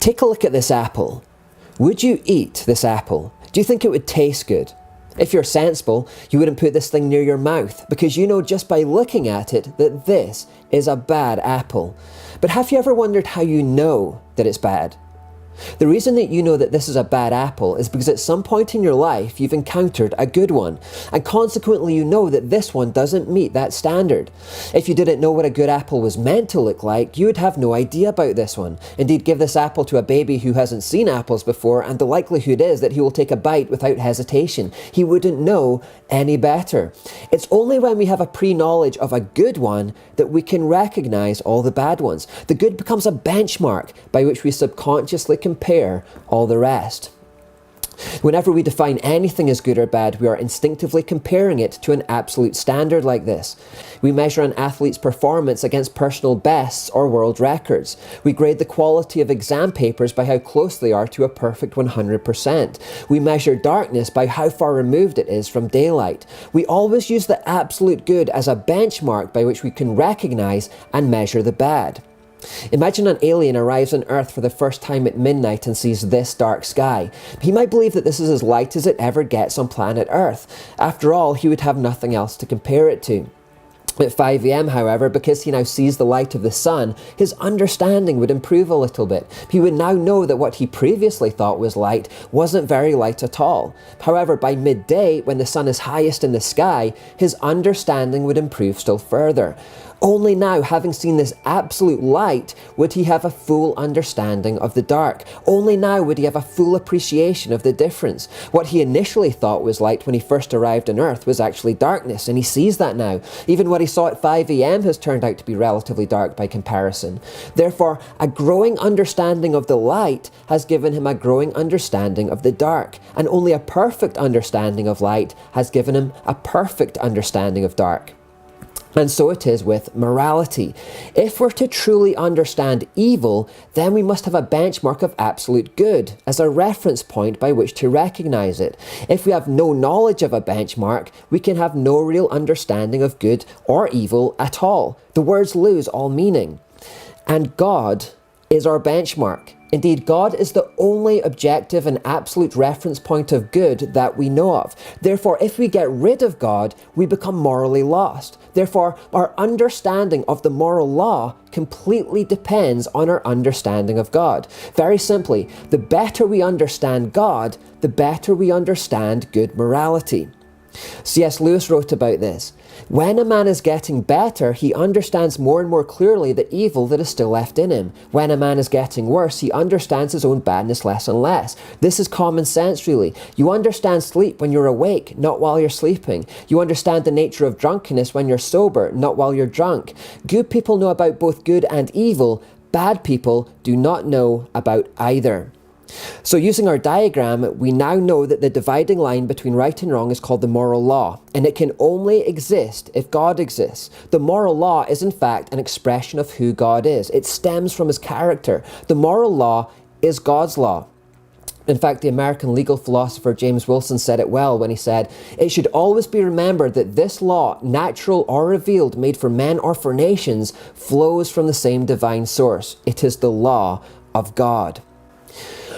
Take a look at this apple. Would you eat this apple? Do you think it would taste good? If you're sensible, you wouldn't put this thing near your mouth because you know just by looking at it that this is a bad apple. But have you ever wondered how you know that it's bad? The reason that you know that this is a bad apple is because at some point in your life you've encountered a good one, and consequently you know that this one doesn't meet that standard. If you didn't know what a good apple was meant to look like, you would have no idea about this one. Indeed, give this apple to a baby who hasn't seen apples before and the likelihood is that he will take a bite without hesitation. He wouldn't know any better. It's only when we have a pre-knowledge of a good one that we can recognize all the bad ones. The good becomes a benchmark by which we subconsciously compare all the rest. Whenever we define anything as good or bad, we are instinctively comparing it to an absolute standard like this. We measure an athlete's performance against personal bests or world records. We grade the quality of exam papers by how close they are to a perfect 100%. We measure darkness by how far removed it is from daylight. We always use the absolute good as a benchmark by which we can recognize and measure the bad. Imagine an alien arrives on Earth for the first time at midnight and sees this dark sky. He might believe that this is as light as it ever gets on planet Earth. After all, he would have nothing else to compare it to. At 5 a.m, however, because he now sees the light of the sun, his understanding would improve a little bit. He would now know that what he previously thought was light wasn't very light at all. However, by midday, when the sun is highest in the sky, his understanding would improve still further. Only now, having seen this absolute light, would he have a full understanding of the dark. Only now would he have a full appreciation of the difference. What he initially thought was light when he first arrived on Earth was actually darkness, and he sees that now. Even what he saw at 5 a.m. has turned out to be relatively dark by comparison. Therefore, a growing understanding of the light has given him a growing understanding of the dark, and only a perfect understanding of light has given him a perfect understanding of dark. And so it is with morality. If we're to truly understand evil, then we must have a benchmark of absolute good as a reference point by which to recognize it. If we have no knowledge of a benchmark, we can have no real understanding of good or evil at all. The words lose all meaning. And God is our benchmark. Indeed, God is the only objective and absolute reference point of good that we know of. Therefore, if we get rid of God, we become morally lost. Therefore, our understanding of the moral law completely depends on our understanding of God. Very simply, the better we understand God, the better we understand good morality. C.S. Lewis wrote about this. When a man is getting better, he understands more and more clearly the evil that is still left in him. When a man is getting worse, he understands his own badness less and less. This is common sense, really. You understand sleep when you're awake, not while you're sleeping. You understand the nature of drunkenness when you're sober, not while you're drunk. Good people know about both good and evil. Bad people do not know about either. So using our diagram, we now know that the dividing line between right and wrong is called the moral law, and it can only exist if God exists. The moral law is in fact an expression of who God is. It stems from his character. The moral law is God's law. In fact, the American legal philosopher James Wilson said it well when he said, "It should always be remembered that this law, natural or revealed, made for men or for nations, flows from the same divine source. It is the law of God."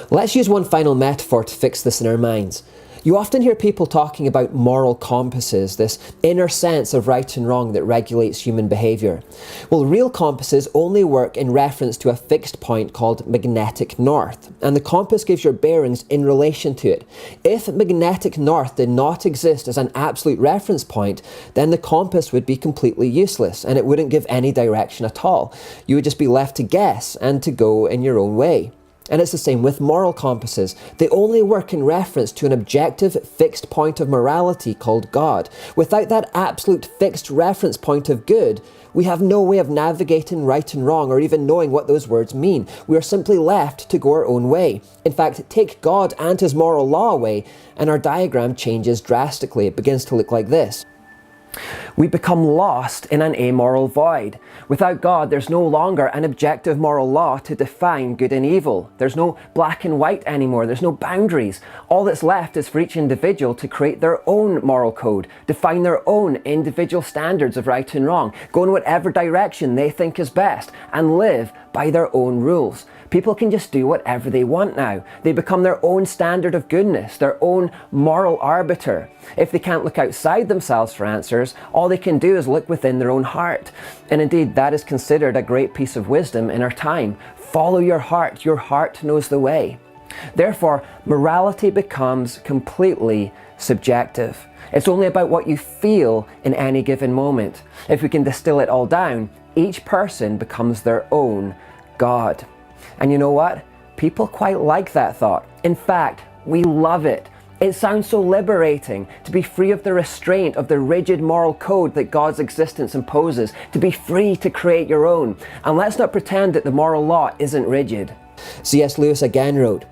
Let's use one final metaphor to fix this in our minds. You often hear people talking about moral compasses, this inner sense of right and wrong that regulates human behaviour. Well, real compasses only work in reference to a fixed point called magnetic north, and the compass gives your bearings in relation to it. If magnetic north did not exist as an absolute reference point, then the compass would be completely useless, and it wouldn't give any direction at all. You would just be left to guess and to go in your own way. And it's the same with moral compasses. They only work in reference to an objective fixed point of morality called God. Without that absolute fixed reference point of good, we have no way of navigating right and wrong or even knowing what those words mean. We are simply left to go our own way. In fact, take God and his moral law away, and our diagram changes drastically. It begins to look like this. We become lost in an amoral void. Without God, there's no longer an objective moral law to define good and evil. There's no black and white anymore. There's no boundaries. All that's left is for each individual to create their own moral code, define their own individual standards of right and wrong, go in whatever direction they think is best, and live by their own rules. People can just do whatever they want now. They become their own standard of goodness, their own moral arbiter. If they can't look outside themselves for answers, all they can do is look within their own heart. And indeed, that is considered a great piece of wisdom in our time. Follow your heart knows the way. Therefore, morality becomes completely subjective. It's only about what you feel in any given moment. If we can distill it all down, each person becomes their own God. And you know what? People quite like that thought. In fact, we love it. It sounds so liberating to be free of the restraint of the rigid moral code that God's existence imposes, to be free to create your own. And let's not pretend that the moral law isn't rigid. C.S. Lewis again wrote,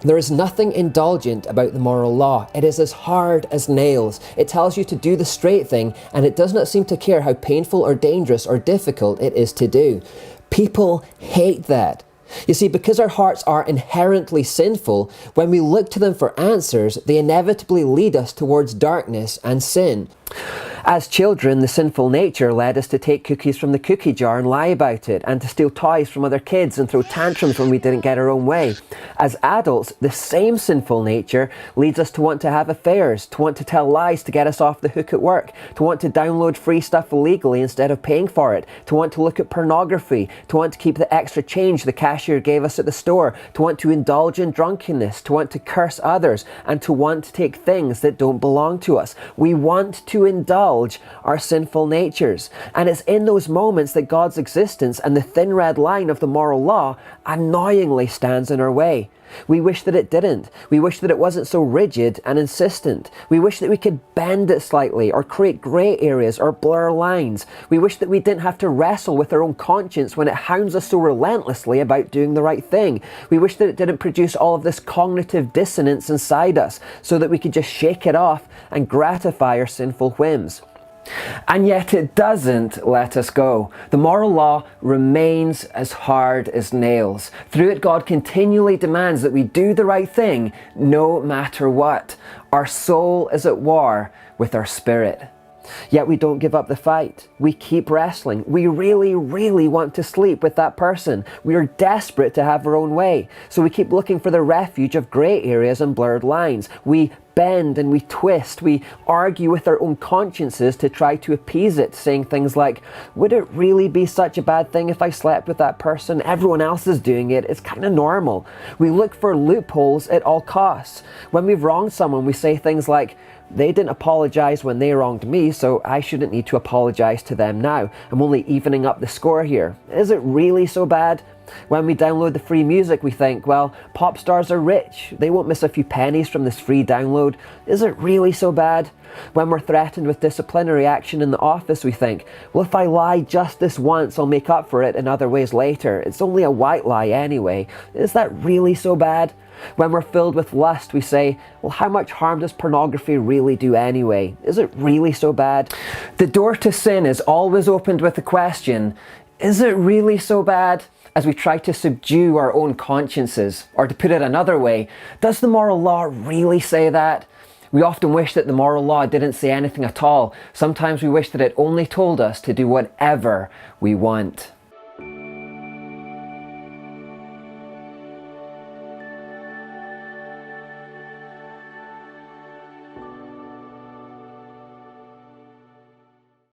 "There is nothing indulgent about the moral law. It is as hard as nails. It tells you to do the straight thing, and it does not seem to care how painful or dangerous or difficult it is to do." People hate that. You see, because our hearts are inherently sinful, when we look to them for answers, they inevitably lead us towards darkness and sin. As children, the sinful nature led us to take cookies from the cookie jar and lie about it, and to steal toys from other kids and throw tantrums when we didn't get our own way. As adults, the same sinful nature leads us to want to have affairs, to want to tell lies to get us off the hook at work, to want to download free stuff illegally instead of paying for it, to want to look at pornography, to want to keep the extra change the cashier gave us at the store, to want to indulge in drunkenness, to want to curse others, and to want to take things that don't belong to us. We want to indulge our sinful natures. And it's in those moments that God's existence and the thin red line of the moral law annoyingly stands in our way. We wish that it didn't. We wish that it wasn't so rigid and insistent. We wish that we could bend it slightly or create grey areas or blur lines. We wish that we didn't have to wrestle with our own conscience when it hounds us so relentlessly about doing the right thing. We wish that it didn't produce all of this cognitive dissonance inside us so that we could just shake it off and gratify our sinful whims. And yet it doesn't let us go. The moral law remains as hard as nails. Through it, God continually demands that we do the right thing no matter what. Our soul is at war with our spirit. Yet we don't give up the fight. We keep wrestling. We really, really want to sleep with that person. We are desperate to have our own way. So we keep looking for the refuge of grey areas and blurred lines. We bend and we twist. We argue with our own consciences to try to appease it, saying things like, would it really be such a bad thing if I slept with that person? Everyone else is doing it. It's kind of normal. We look for loopholes at all costs. When we've wronged someone, we say things like, they didn't apologize when they wronged me, so I shouldn't need to apologize to them now. I'm only evening up the score here. Is it really so bad? When we download the free music, we think, well, pop stars are rich. They won't miss a few pennies from this free download. Is it really so bad? When we're threatened with disciplinary action in the office, we think, well, if I lie just this once, I'll make up for it in other ways later. It's only a white lie anyway. Is that really so bad? When we're filled with lust, we say, well, how much harm does pornography really do anyway? Is it really so bad? The door to sin is always opened with the question, is it really so bad? As we try to subdue our own consciences. Or to put it another way, does the moral law really say that? We often wish that the moral law didn't say anything at all. Sometimes we wish that it only told us to do whatever we want.